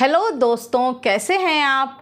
Hello दोस्तों, कैसे हैं आप।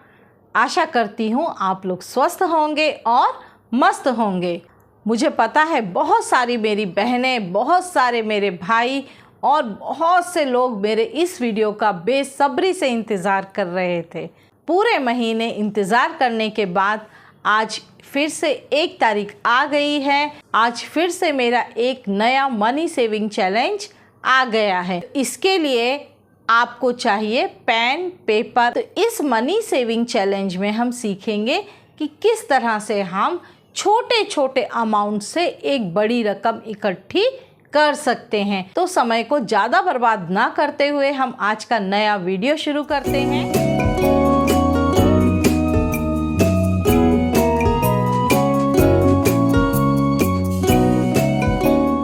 आशा करती हूँ आप लोग स्वस्थ होंगे और मस्त होंगे। मुझे पता है बहुत सारी मेरी बहनें, बहुत सारे मेरे भाई और बहुत से लोग मेरे इस वीडियो का बेसब्री से इंतज़ार कर रहे थे। पूरे महीने इंतज़ार करने के बाद आज फिर से 1 तारीख आ गई है। आज फिर से मेरा एक नया मनी सेविंग चैलेंज आ गया है। इसके लिए आपको चाहिए पेन पेपर। तो इस मनी सेविंग चैलेंज में हम सीखेंगे कि किस तरह से हम छोटे छोटे अमाउंट से एक बड़ी रकम इकट्ठी कर सकते हैं। तो समय को ज़्यादा बर्बाद ना करते हुए हम आज का नया वीडियो शुरू करते हैं।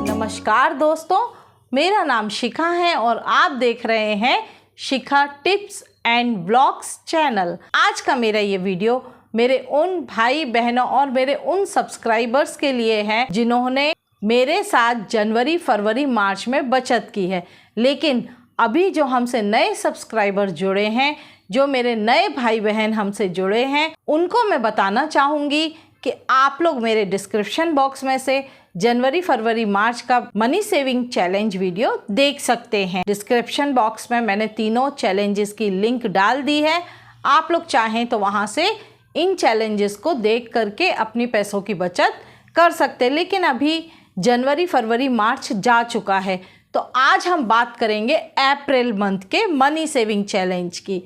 नमस्कार दोस्तों, मेरा नाम शिखा है और आप देख रहे हैं शिखा टिप्स एंड ब्लॉग्स चैनल। आज का मेरा ये वीडियो मेरे उन भाई बहनों और मेरे उन सब्सक्राइबर्स के लिए है जिन्होंने मेरे साथ जनवरी, फरवरी, मार्च में बचत की है। लेकिन अभी जो हमसे नए सब्सक्राइबर जुड़े हैं, जो मेरे नए भाई बहन हमसे जुड़े हैं, उनको मैं बताना चाहूँगी कि आप लोग मेरे डिस्क्रिप्शन बॉक्स में से जनवरी, फरवरी, मार्च का मनी सेविंग चैलेंज वीडियो देख सकते हैं। डिस्क्रिप्शन बॉक्स में मैंने तीनों चैलेंजेस की लिंक डाल दी है। आप लोग चाहें तो वहां से इन चैलेंजेस को देख करके अपनी पैसों की बचत कर सकते हैं। लेकिन अभी जनवरी, फरवरी, मार्च जा चुका है, तो आज हम बात करेंगे अप्रैल मंथ के मनी सेविंग चैलेंज की।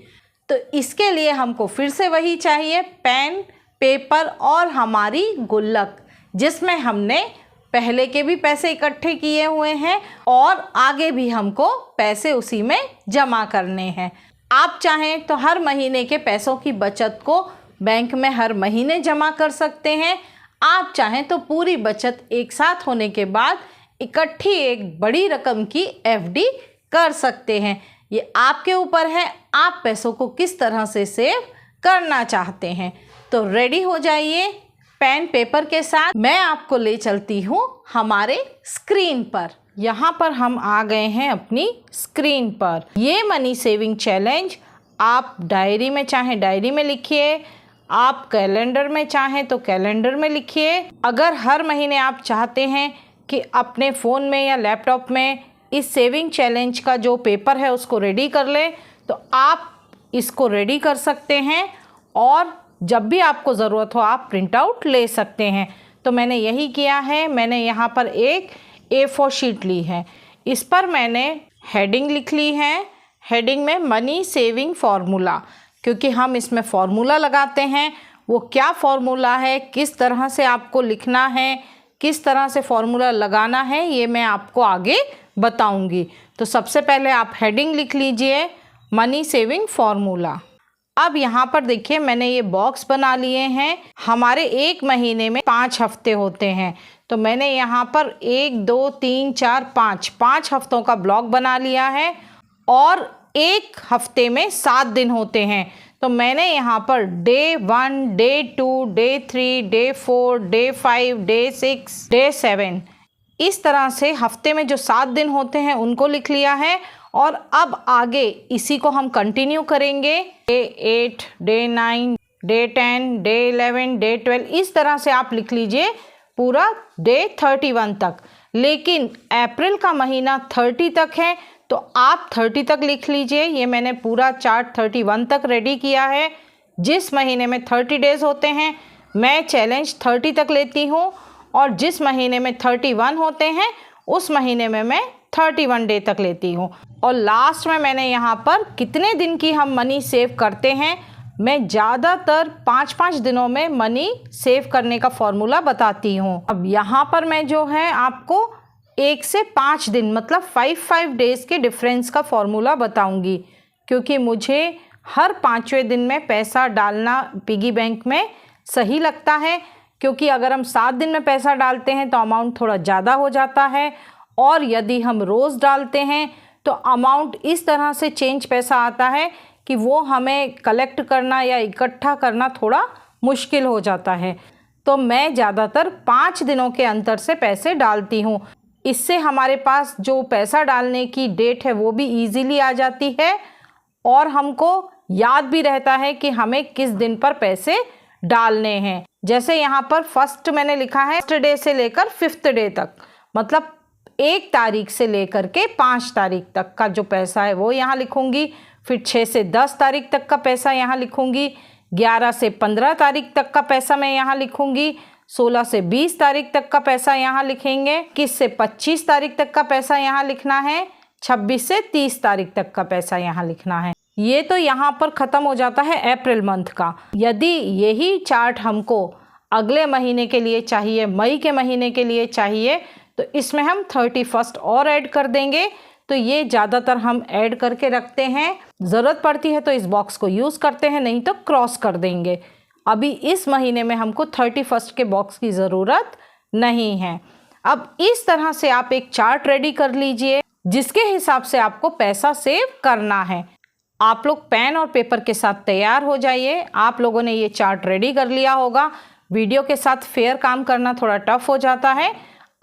तो इसके लिए हमको फिर से वही चाहिए, पेन पेपर और हमारी गुल्लक, जिसमें हमने पहले के भी पैसे इकट्ठे किए हुए हैं और आगे भी हमको पैसे उसी में जमा करने हैं। आप चाहें तो हर महीने के पैसों की बचत को बैंक में हर महीने जमा कर सकते हैं। आप चाहें तो पूरी बचत एक साथ होने के बाद इकट्ठी एक बड़ी रकम की एफडी कर सकते हैं। ये आपके ऊपर है, आप पैसों को किस तरह से सेव करना चाहते हैं। तो रेडी हो जाइए पेन पेपर के साथ। मैं आपको ले चलती हूँ हमारे स्क्रीन पर। यहाँ पर हम आ गए हैं अपनी स्क्रीन पर। ये मनी सेविंग चैलेंज आप डायरी में चाहें डायरी में लिखिए, आप कैलेंडर में चाहें तो कैलेंडर में लिखिए। अगर हर महीने आप चाहते हैं कि अपने फ़ोन में या लैपटॉप में इस सेविंग चैलेंज का जो पेपर है उसको रेडी कर लें, तो आप इसको रेडी कर सकते हैं और जब भी आपको ज़रूरत हो आप प्रिंट आउट ले सकते हैं। तो मैंने यही किया है। मैंने यहाँ पर एक A4 शीट ली है, इस पर मैंने हेडिंग लिख ली है। हेडिंग में मनी सेविंग फार्मूला, क्योंकि हम इसमें फार्मूला लगाते हैं। वो क्या फार्मूला है, किस तरह से आपको लिखना है, किस तरह से फार्मूला लगाना है, ये मैं आपको आगे बताऊँगी। तो सबसे पहले आप हेडिंग लिख लीजिए, मनी सेविंग फार्मूला। अब यहाँ पर देखिए मैंने ये बॉक्स बना लिए हैं। हमारे एक महीने में 5 हफ्ते होते हैं, तो मैंने यहाँ पर 1, 2, 3, 4, 5 हफ्तों का ब्लॉक बना लिया है और एक हफ्ते में 7 दिन होते हैं। तो मैंने यहाँ per day 1, day 2, day 3, day 4, day 5, day 6, day 7, इस तरह से हफ्ते में जो 7 दिन होते हैं उनको लिख लिया है। और अब आगे इसी को हम कंटिन्यू करेंगे। Day 8, day 9, day 10, day 11, day 12, इस तरह से आप लिख लीजिए पूरा डे 31 तक। लेकिन अप्रैल का महीना 30 तक है, तो आप 30 तक लिख लीजिए। ये मैंने पूरा चार्ट 31 तक रेडी किया है। जिस महीने में 30 डेज़ होते हैं मैं चैलेंज 30 तक लेती हूँ, और जिस महीने में 31 होते हैं उस महीने में मैं 31 डे तक लेती हूँ। और लास्ट में मैंने यहाँ पर कितने दिन की हम मनी सेव करते हैं, मैं ज़्यादातर 5-5 दिनों में मनी सेव करने का फॉर्मूला बताती हूँ। अब यहाँ पर मैं जो है आपको 1 से 5 दिन मतलब 5 डेज़ के डिफरेंस का फॉर्मूला बताऊँगी, क्योंकि मुझे हर 5वें दिन में पैसा डालना पिगी बैंक में सही लगता है। क्योंकि अगर हम 7 दिन में पैसा डालते हैं तो अमाउंट थोड़ा ज़्यादा हो जाता है, और यदि हम रोज़ डालते हैं तो अमाउंट इस तरह से चेंज पैसा आता है कि वो हमें कलेक्ट करना या इकट्ठा करना थोड़ा मुश्किल हो जाता है। तो मैं ज़्यादातर 5 दिनों के अंतर से पैसे डालती हूँ। इससे हमारे पास जो पैसा डालने की डेट है वो भी इजीली आ जाती है और हमको याद भी रहता है कि हमें किस दिन पर पैसे डालने हैं। जैसे यहाँ पर फर्स्ट मैंने लिखा है फर्स्ट डे से लेकर 5th डे तक, मतलब 1 तारीख से लेकर के 5 तारीख तक का जो पैसा है वो यहाँ लिखूंगी। फिर 6 से 10 तारीख तक का पैसा यहाँ लिखूंगी। 11 से 15 तारीख तक का पैसा मैं यहाँ लिखूंगी। 16 से 20 तारीख तक का पैसा यहाँ लिखेंगे। 21 से 25 तारीख तक का पैसा यहाँ लिखना है। 26 से 30 तारीख तक का पैसा यहाँ लिखना है। ये तो यहाँ पर ख़त्म हो जाता है अप्रैल मंथ का। यदि यही चार्ट हमको अगले महीने के लिए चाहिए, मई के महीने के लिए चाहिए, तो इसमें हम 31 और ऐड कर देंगे। तो ये ज़्यादातर हम ऐड करके रखते हैं, ज़रूरत पड़ती है तो इस बॉक्स को यूज़ करते हैं, नहीं तो क्रॉस कर देंगे। अभी इस महीने में हमको 31 के बॉक्स की ज़रूरत नहीं है। अब इस तरह से आप एक चार्ट रेडी कर लीजिए जिसके हिसाब से आपको पैसा सेव करना है। आप लोग पेन और पेपर के साथ तैयार हो जाइए। आप लोगों ने ये चार्ट रेडी कर लिया होगा। वीडियो के साथ फेयर काम करना थोड़ा टफ हो जाता है।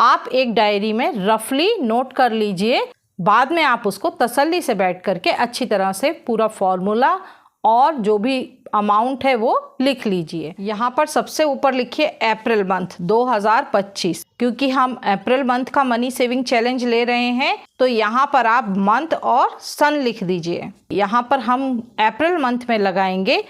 आप एक डायरी में रफली नोट कर लीजिए, बाद में आप उसको तसल्ली से बैठ करके अच्छी तरह से पूरा फॉर्मूला और जो भी अमाउंट है वो लिख लीजिए। यहाँ पर सबसे ऊपर लिखिए अप्रैल मंथ 2025, क्योंकि हम अप्रैल मंथ का मनी सेविंग चैलेंज ले रहे हैं, तो यहाँ पर आप मंथ और सन लिख दीजिए। यहाँ पर हम अप्रैल मंथ में लगाएंगे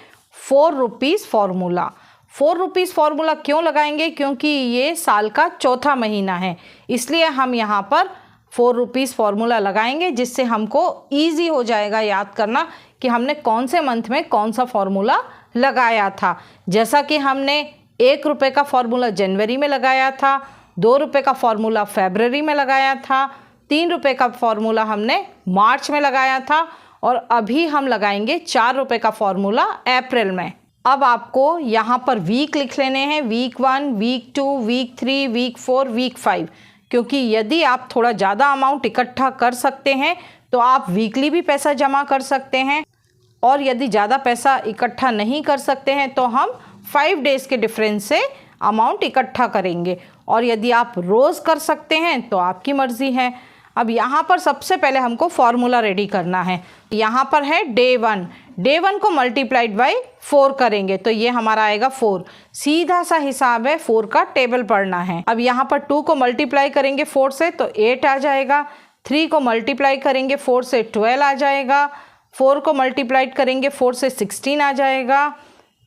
4 रुपीज़ फॉर्मूला। 4 रुपीज़ फॉर्मूला क्यों लगाएंगे? क्योंकि ये साल का चौथा महीना है, इसलिए हम यहाँ पर 4 रुपीज़ फॉर्मूला लगाएंगे, जिससे हमको ईजी हो जाएगा याद करना कि हमने कौन से मंथ में कौन सा फॉर्मूला लगाया था। जैसा कि हमने 1 रुपये का फॉर्मूला जनवरी में लगाया था, 2 रुपये का फॉर्मूला फरवरी में लगाया था, 3 रुपये का फॉर्मूला हमने मार्च में लगाया था, और अभी हम लगाएंगे 4 रुपये का फॉर्मूला अप्रैल में। अब आपको यहाँ पर वीक लिख लेने हैं, week 1, week 2, week 3, week 4, week 5, क्योंकि यदि आप थोड़ा ज़्यादा अमाउंट इकट्ठा कर सकते हैं तो आप वीकली भी पैसा जमा कर सकते हैं, और यदि ज़्यादा पैसा इकट्ठा नहीं कर सकते हैं तो हम 5 डेज़ के डिफरेंस से अमाउंट इकट्ठा करेंगे, और यदि आप रोज़ कर सकते हैं तो आपकी मर्ज़ी है। अब यहाँ पर सबसे पहले हमको फॉर्मूला रेडी करना है। यहाँ पर है डे 1, डे 1 को मल्टीप्लाइड बाई 4 करेंगे तो ये हमारा आएगा 4। सीधा सा हिसाब है, 4 का टेबल पढ़ना है। अब यहाँ पर 2 को मल्टीप्लाई करेंगे 4 से तो 8 आ जाएगा। 3 को मल्टीप्लाई करेंगे 4 से 12 आ जाएगा। 4 को मल्टीप्लाई करेंगे 4 से 16 आ जाएगा।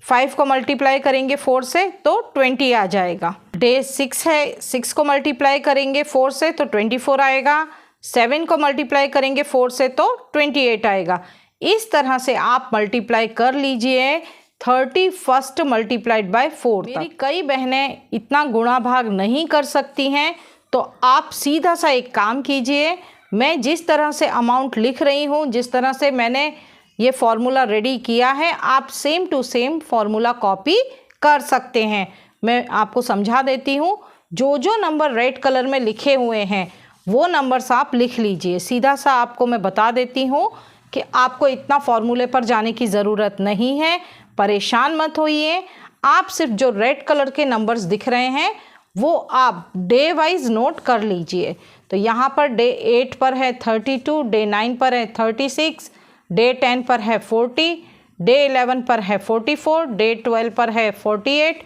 5 को मल्टीप्लाई करेंगे 4 से तो 20 आ जाएगा। डे 6 है, 6 को मल्टीप्लाई करेंगे 4 से तो 24 आएगा। 7 को मल्टीप्लाई करेंगे 4 से तो 28 आएगा। इस तरह से आप मल्टीप्लाई कर लीजिए 31 मल्टीप्लाइड बाय 4 तक। मेरी कई बहनें इतना गुणा भाग नहीं कर सकती हैं, तो आप सीधा सा एक काम कीजिए, मैं जिस तरह से अमाउंट लिख रही हूँ, जिस तरह से मैंने ये फॉर्मूला रेडी किया है, आप same to same formula copy कर सकते हैं। मैं आपको समझा देती हूँ, जो जो नंबर रेड कलर में लिखे हुए हैं वो नंबर्स आप लिख लीजिए। सीधा सा आपको मैं बता देती हूँ कि आपको इतना फॉर्मूले पर जाने की ज़रूरत नहीं है, परेशान मत होइए। आप सिर्फ जो रेड कलर के नंबर्स दिख रहे हैं वो आप डे वाइज नोट कर लीजिए। तो यहाँ पर डे 8 पर है 32, डे 9 पर है 36, डे 10 पर है 40, डे 11 पर है 44, डे 12 पर है 48,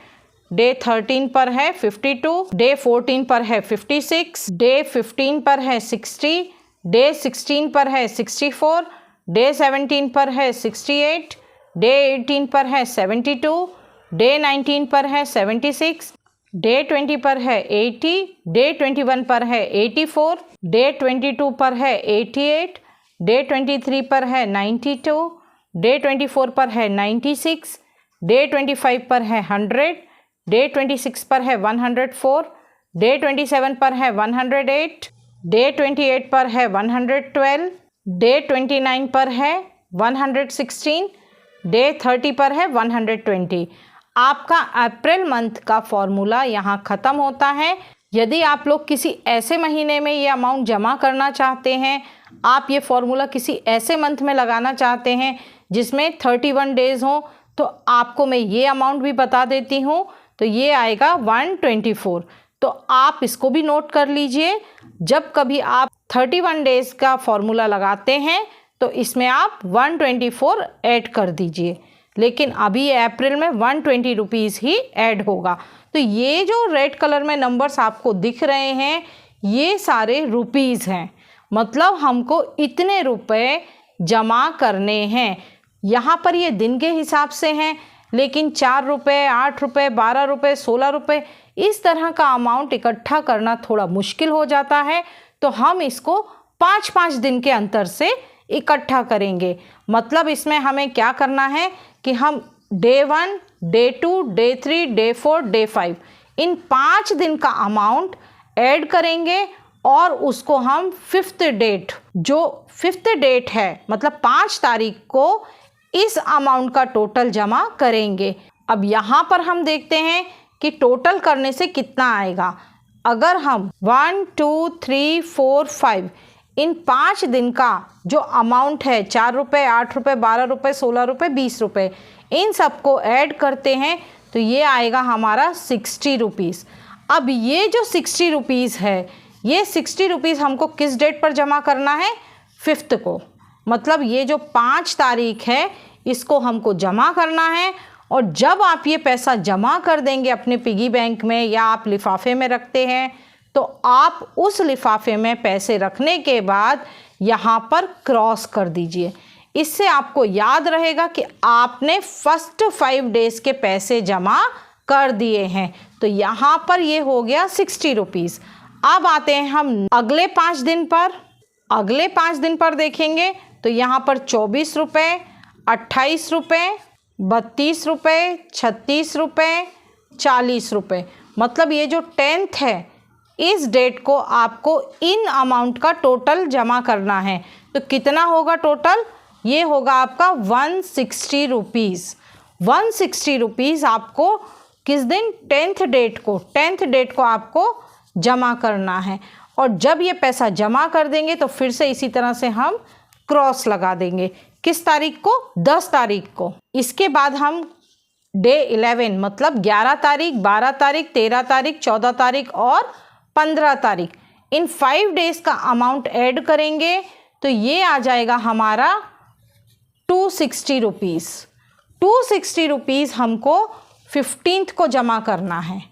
डे 13 पर है 52, डे 14 पर है 56, डे 15 पर है 60, डे 16 पर है 64, डे 17 पर है 68, डे 18 पर है 72, डे 19 पर है 76, डे 20 पर है 80, डे 21 पर है 84, डे 22 पर है 88, डे 23 पर है 92, डे 24 पर है 96, डे 25 पर है 100, डे 26 पर है 104, डे 27 पर है 108, डे 28 पर है 112, डे 29 पर है 116, डे 30 पर है 120। आपका अप्रैल मंथ का फॉर्मूला यहाँ ख़त्म होता है। यदि आप लोग किसी ऐसे महीने में ये अमाउंट जमा करना चाहते हैं, आप ये फॉर्मूला किसी ऐसे मंथ में लगाना चाहते हैं जिसमें 31 डेज़ हों, तो आपको मैं ये अमाउंट भी बता देती हूँ। तो ये आएगा 124। तो आप इसको भी नोट कर लीजिए। जब कभी आप 31 डेज़ का फॉर्मूला लगाते हैं तो इसमें आप 124 ऐड कर दीजिए। लेकिन अभी अप्रैल में 120 रुपीज़ ही ऐड होगा। तो ये जो रेड कलर में नंबर्स आपको दिख रहे हैं ये सारे रुपीज़ हैं, मतलब हमको इतने रुपए जमा करने हैं। यहाँ पर ये दिन के हिसाब से हैं, लेकिन 4 रुपये, 8 रुपये, 12 रुपये, 16 रुपये इस तरह का अमाउंट इकट्ठा करना थोड़ा मुश्किल हो जाता है। तो हम इसको 5-5 दिन के अंतर से इकट्ठा करेंगे। मतलब इसमें हमें क्या करना है कि हम day 1, day 2, day 3, day 4, day 5 इन 5 दिन का अमाउंट ऐड करेंगे और उसको हम 5th डेट, जो 5th डेट है मतलब 5 तारीख को इस अमाउंट का टोटल जमा करेंगे। अब यहाँ पर हम देखते हैं कि टोटल करने से कितना आएगा। अगर हम 1, 2, 3, 4, 5 इन 5 दिन का जो अमाउंट है 4 रुपये, 8 रुपये, 12 रुपये, 16 रुपये, 20 रुपये इन सबको ऐड करते हैं तो ये आएगा हमारा 60 रुपीज़। अब ये जो 60 रुपीज़ है ये 60 रुपीज़ हमको किस डेट पर जमा करना है? 5th को। मतलब ये जो 5 तारीख है इसको हमको जमा करना है। और जब आप ये पैसा जमा कर देंगे अपने पिगी बैंक में या आप लिफाफे में रखते हैं तो आप उस लिफाफे में पैसे रखने के बाद यहाँ पर क्रॉस कर दीजिए। इससे आपको याद रहेगा कि आपने फर्स्ट 5 डेज़ के पैसे जमा कर दिए हैं। तो यहाँ पर ये हो गया 60 रुपीज़। अब आते हैं हम अगले 5 दिन पर। अगले 5 दिन पर देखेंगे तो यहाँ पर 24 रुपये, 28 रुपये, 32 रुपये, 36 रुपये, 40 रुपये। मतलब ये जो 10th है इस डेट को आपको इन अमाउंट का टोटल जमा करना है। तो कितना होगा टोटल? ये होगा आपका 160 रुपीज़। 160 रुपीज़ आपको किस दिन? 10th डेट को। 10th डेट को आपको जमा करना है। और जब ये पैसा जमा कर देंगे तो फिर से इसी तरह से हम क्रॉस लगा देंगे। किस तारीख को? 10 तारीख को। इसके बाद हम डे 11 मतलब 11 तारीख, 12 तारीख, 13 तारीख, 14 तारीख और 15 तारीख इन 5 डेज़ का अमाउंट ऐड करेंगे तो ये आ जाएगा हमारा 260 रुपीज़। 260 रुपीज़ हमको 15th को जमा करना है।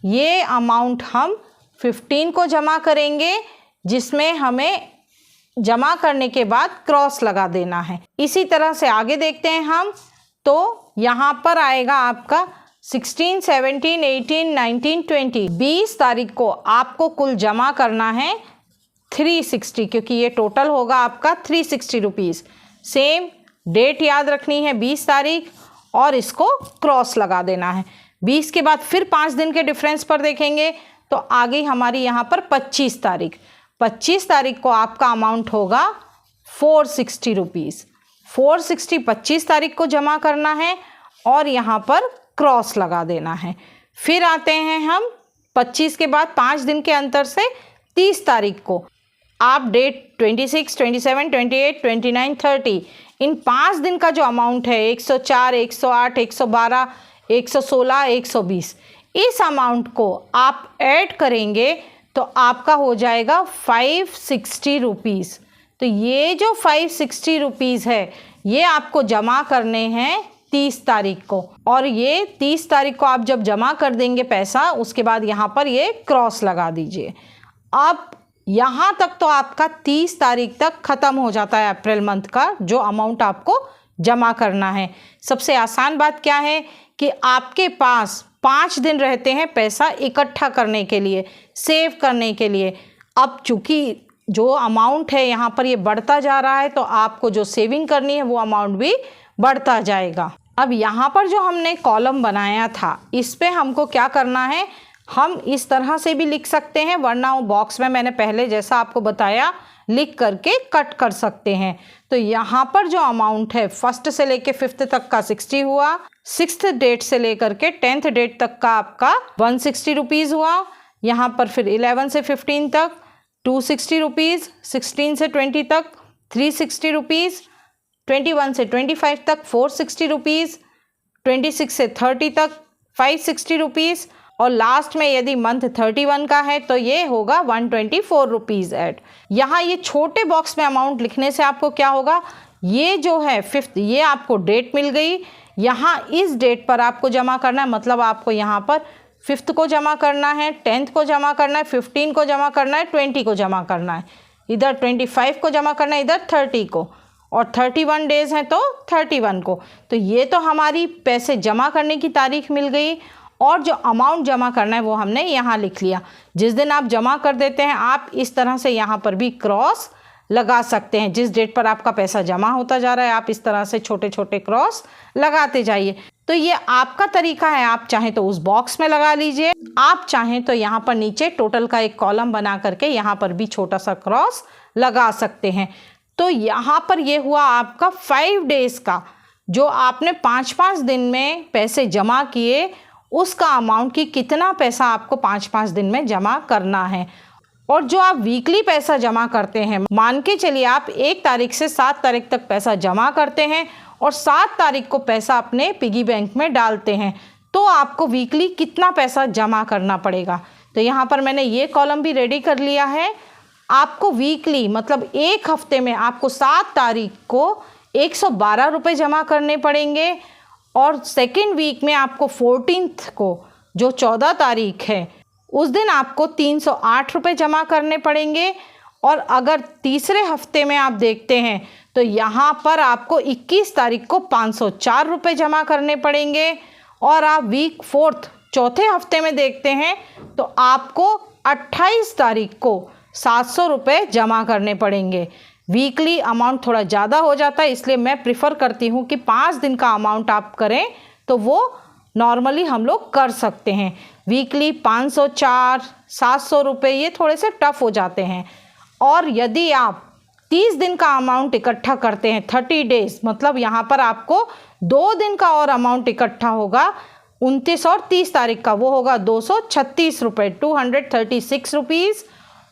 ये अमाउंट हम 15 को जमा करेंगे जिसमें हमें जमा करने के बाद क्रॉस लगा देना है। इसी तरह से आगे देखते हैं हम। तो यहाँ पर आएगा आपका 16, 17, 18, 19, 20 20 तारीख को आपको कुल जमा करना है 360, क्योंकि ये टोटल होगा आपका 360 रुपीज़। सेम डेट याद रखनी है 20 तारीख और इसको क्रॉस लगा देना है। 20 के बाद फिर 5 दिन के डिफरेंस पर देखेंगे तो आगे हमारी यहाँ पर 25 तारीख। 25 तारीख को आपका अमाउंट होगा 460 रुपीज़। 460 25 तारीख को जमा करना है और यहाँ पर क्रॉस लगा देना है। फिर आते हैं हम 25 के बाद 5 दिन के अंतर से 30 तारीख को आप डेट 26, 27, 28, 29, 30 इन 5 दिन का जो अमाउंट है 104, 108, 112, 116, 120 इस अमाउंट को आप ऐड करेंगे तो आपका हो जाएगा 560 रुपीज़। तो ये जो 560 रुपीज़ है ये आपको जमा करने हैं 30 तारीख को। और ये 30 तारीख को आप जब जमा कर देंगे पैसा उसके बाद यहाँ पर ये क्रॉस लगा दीजिए। अब यहाँ तक तो आपका 30 तारीख तक ख़त्म हो जाता है अप्रैल मंथ का जो अमाउंट आपको जमा करना है। सबसे आसान बात क्या है कि आपके पास 5 दिन रहते हैं पैसा इकट्ठा करने के लिए, सेव करने के लिए। अब चूँकि जो अमाउंट है यहाँ पर ये बढ़ता जा रहा है तो आपको जो सेविंग करनी है वो अमाउंट भी बढ़ता जाएगा। अब यहाँ पर जो हमने कॉलम बनाया था इस पे हमको क्या करना है, हम इस तरह से भी लिख सकते हैं वरना वो बॉक्स में मैंने पहले जैसा आपको बताया लिख करके कट कर सकते हैं। तो यहाँ पर जो अमाउंट है 1st से लेके 5th तक का 60 हुआ, 6th डेट से लेकर के 10th डेट तक का आपका 160 रुपीज़ हुआ। यहाँ पर फिर 11 से 15 तक 260 रुपीज़, 16 से 20 तक 360 रुपीज़, 21 से 25 तक 460 रुपीज़, 26 से 30 तक 560 रुपीज़ और लास्ट में यदि मंथ 31 का है तो ये होगा 124 रुपीज़ ऐड। यहाँ ये छोटे बॉक्स में अमाउंट लिखने से आपको क्या होगा, ये जो है 5th, ये आपको डेट मिल गई। यहाँ इस डेट पर आपको जमा करना है, मतलब आपको यहाँ पर 5th को जमा करना है, 10th को जमा करना है, 15 को जमा करना है, 20 को जमा करना है, इधर 25 को जमा करना है, इधर 30 को, और 31 डेज हैं तो 31 को। तो ये तो हमारी पैसे जमा करने की तारीख मिल गई, और जो अमाउंट जमा करना है वो हमने यहाँ लिख लिया। जिस दिन आप जमा कर देते हैं आप इस तरह से यहाँ पर भी क्रॉस लगा सकते हैं। जिस डेट पर आपका पैसा जमा होता जा रहा है आप इस तरह से छोटे छोटे क्रॉस लगाते जाइए। तो ये आपका तरीका है, आप चाहें तो उस बॉक्स में लगा लीजिए, आप चाहें तो यहाँ पर नीचे टोटल का एक कॉलम बना करके यहाँ पर भी छोटा सा क्रॉस लगा सकते हैं। तो यहाँ पर ये हुआ आपका 5 डेज़ का, जो आपने 5-5 दिन में पैसे जमा किए, उसका अमाउंट कि कितना पैसा आपको 5-5 दिन में जमा करना है। और जो आप वीकली पैसा जमा करते हैं, मान के चलिए आप 1 तारीख से 7 तारीख तक पैसा जमा करते हैं और 7 तारीख को पैसा अपने पिगी बैंक में डालते हैं, तो आपको वीकली कितना पैसा जमा करना पड़ेगा। तो यहाँ पर मैंने ये कॉलम भी रेडी कर लिया है। आपको वीकली मतलब 1 हफ्ते में आपको 7 तारीख को 112 रुपये जमा करने पड़ेंगे, और सेकेंड वीक में आपको 14th को, जो 14 तारीख है, उस दिन आपको 308 रुपये जमा करने पड़ेंगे। और अगर तीसरे हफ्ते में आप देखते हैं तो यहाँ पर आपको 21 तारीख को 504 रुपये जमा करने पड़ेंगे। और आप वीक 4th चौथे हफ्ते में देखते हैं तो आपको 28 तारीख को 700 रुपये जमा करने पड़ेंगे। वीकली अमाउंट थोड़ा ज़्यादा हो जाता है, इसलिए मैं प्रिफ़र करती हूँ कि 5 दिन का अमाउंट आप करें तो वो नॉर्मली हम लोग कर सकते हैं। वीकली 504, 700 रुपये ये थोड़े से टफ़ हो जाते हैं। और यदि आप 30 दिन का अमाउंट इकट्ठा करते हैं, 30 डेज़, मतलब यहाँ पर आपको 2 दिन का और अमाउंट इकट्ठा होगा 29 और 30 तारीख का, वो होगा 236 रुपये, 236 रुपीज़।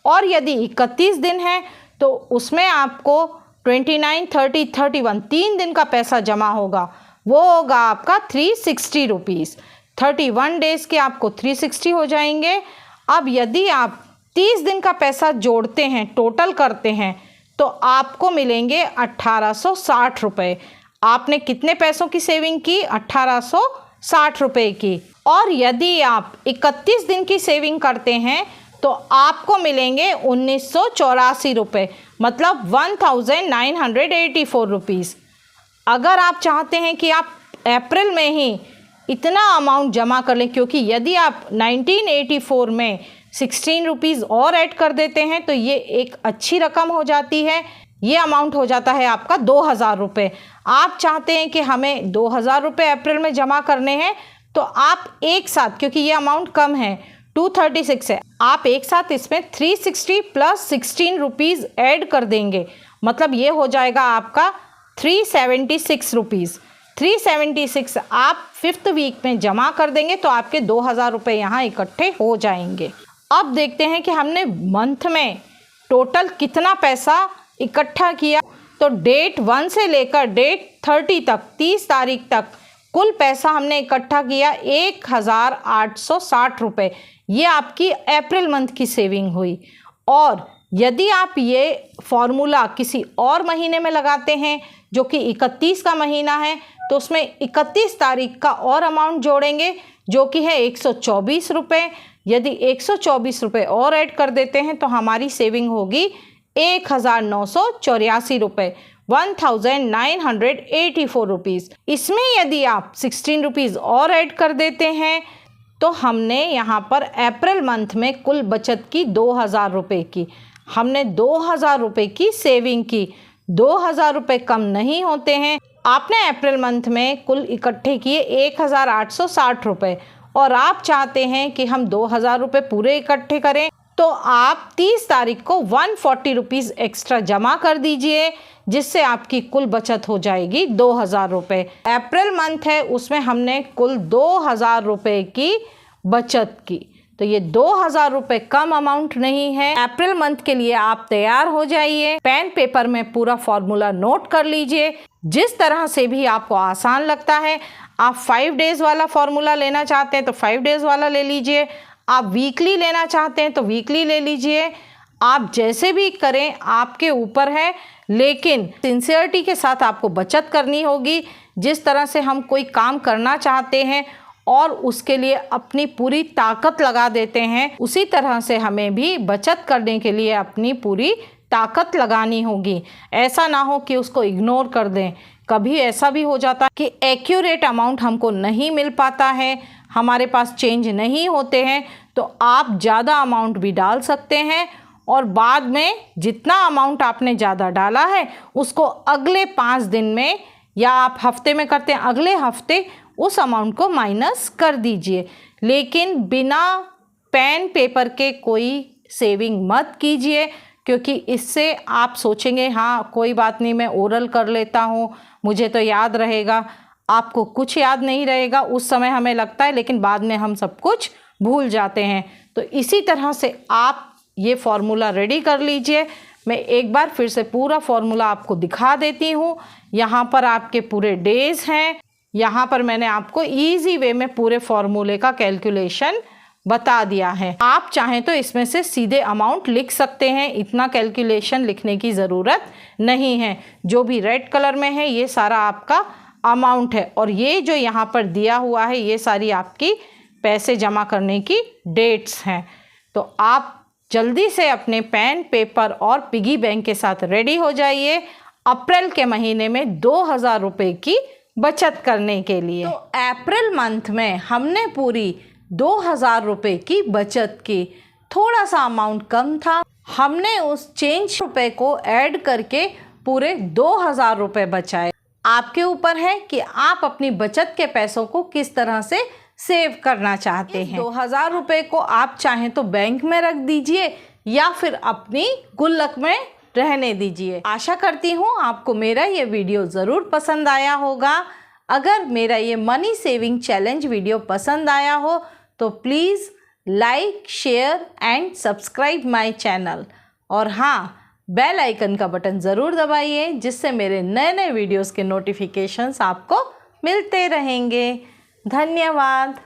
और यदि 31 दिन है तो उसमें आपको 29, 30, 31 3 दिन का पैसा जमा होगा, वो होगा आपका 360 रुपीज़। 31 डेज़ के आपको 360 हो जाएंगे। अब यदि आप 30 दिन का पैसा जोड़ते हैं, टोटल करते हैं, तो आपको मिलेंगे 1860 रुपये। आपने कितने पैसों की सेविंग की? 1860 रुपये की। और यदि आप 31 दिन की सेविंग करते हैं तो आपको मिलेंगे 1984 रुपये, मतलब 1984 रुपीज़। अगर आप चाहते हैं कि आप अप्रैल में ही इतना अमाउंट जमा कर लें, क्योंकि यदि आप 1984 में 16 रुपीज़ और ऐड कर देते हैं तो ये एक अच्छी रकम हो जाती है। ये अमाउंट हो जाता है आपका 2000 रुपये। आप चाहते हैं कि हमें 2000 रुपये अप्रैल में जमा करने हैं, तो आप एक साथ, क्योंकि ये अमाउंट कम है, 236 है, आप एक साथ इसमें 360 प्लस 16 रुपीज़ ऐड कर देंगे, मतलब ये हो जाएगा आपका 376 रुपीज़। 376 आप 5th वीक में जमा कर देंगे तो आपके 2000 रुपये यहाँ इकट्ठे हो जाएंगे। अब देखते हैं कि हमने मंथ में टोटल कितना पैसा इकट्ठा किया। तो डेट 1 से लेकर डेट 30 तक, 30 तारीख तक कुल पैसा हमने इकट्ठा किया 1860 रुपये। ये आपकी अप्रैल मंथ की सेविंग हुई। और यदि आप ये फॉर्मूला किसी और महीने में लगाते हैं जो कि 31 का महीना है, तो उसमें 31 तारीख का और अमाउंट जोड़ेंगे जो कि है 124 रुपये। यदि 124 रुपये और ऐड कर देते हैं तो हमारी सेविंग होगी 1984 रुपये, 1984 रुपीज़। इसमें यदि आप 16 रुपीज़ और ऐड कर देते हैं तो हमने यहाँ पर अप्रैल मंथ में कुल बचत की 2000 रुपये की। हमने 2000 रुपये की सेविंग की। 2000 रुपये कम नहीं होते हैं। आपने अप्रैल मंथ में कुल इकट्ठे किए 1860 रुपये, और आप चाहते हैं कि हम 2000 रुपये पूरे इकट्ठे करें, तो आप 30 तारीख को 140 रुपीज़ एक्स्ट्रा जमा कर दीजिए, जिससे आपकी कुल बचत हो जाएगी 2000 रुपये। अप्रैल मंथ है, उसमें हमने कुल 2000 रुपये की बचत की। तो ये 2000 रुपये कम अमाउंट नहीं है। अप्रैल मंथ के लिए आप तैयार हो जाइए, पेन पेपर में पूरा फॉर्मूला नोट कर लीजिए। जिस तरह से भी आपको आसान लगता है। आप 5 डेज़ वाला फॉर्मूला लेना चाहते हैं तो 5 डेज़ वाला ले लीजिए, आप वीकली लेना चाहते हैं तो वीकली ले लीजिए, आप जैसे भी करें आपके ऊपर है, लेकिन सिंसियरिटी के साथ आपको बचत करनी होगी। जिस तरह से हम कोई काम करना चाहते हैं और उसके लिए अपनी पूरी ताकत लगा देते हैं, उसी तरह से हमें भी बचत करने के लिए अपनी पूरी ताकत लगानी होगी। ऐसा ना हो कि उसको इग्नोर कर दें। कभी ऐसा भी हो जाता है कि एक्यूरेट अमाउंट हमको नहीं मिल पाता है, हमारे पास चेंज नहीं होते हैं, तो आप ज़्यादा अमाउंट भी डाल सकते हैं और बाद में जितना अमाउंट आपने ज़्यादा डाला है उसको अगले 5 दिन में, या आप हफ्ते में करते हैं, अगले हफ्ते उस अमाउंट को माइनस कर दीजिए। लेकिन बिना पेन पेपर के कोई सेविंग मत कीजिए, क्योंकि इससे आप सोचेंगे हाँ कोई बात नहीं, मैं ओरल कर लेता हूँ, मुझे तो याद रहेगा। आपको कुछ याद नहीं रहेगा, उस समय हमें लगता है, लेकिन बाद में हम सब कुछ भूल जाते हैं। तो इसी तरह से आप ये फॉर्मूला रेडी कर लीजिए। मैं एक बार फिर से पूरा फॉर्मूला आपको दिखा देती हूँ। यहाँ पर आपके पूरे डेज़ हैं, यहाँ पर मैंने आपको ईजी वे में पूरे फॉर्मूले का कैलकुलेशन बता दिया है। आप चाहें तो इसमें से सीधे अमाउंट लिख सकते हैं, इतना कैलकुलेशन लिखने की ज़रूरत नहीं है। जो भी रेड कलर में है ये सारा आपका अमाउंट है, और ये जो यहाँ पर दिया हुआ है ये सारी आपकी पैसे जमा करने की डेट्स हैं। तो आप जल्दी से अपने पेन पेपर और पिगी बैंक के साथ रेडी हो जाइए अप्रैल के महीने में 2000 रुपये की बचत करने के लिए। तो अप्रैल मंथ में हमने पूरी 2000 रुपये की बचत की। थोड़ा सा अमाउंट कम था, हमने उस चेंज रुपये को ऐड करके पूरे 2000 रुपये बचाए। आपके ऊपर है कि आप अपनी बचत के पैसों को किस तरह से सेव करना चाहते हैं। 2000 रुपये को आप चाहें तो बैंक में रख दीजिए या फिर अपनी गुल्लक में रहने दीजिए। आशा करती हूँ आपको मेरा ये वीडियो ज़रूर पसंद आया होगा। अगर मेरा ये मनी सेविंग चैलेंज वीडियो पसंद आया हो तो please like, share and subscribe my channel, और हाँ, बेल आइकन का बटन ज़रूर दबाइए, जिससे मेरे नए नए वीडियोस के नोटिफिकेशंस आपको मिलते रहेंगे। धन्यवाद।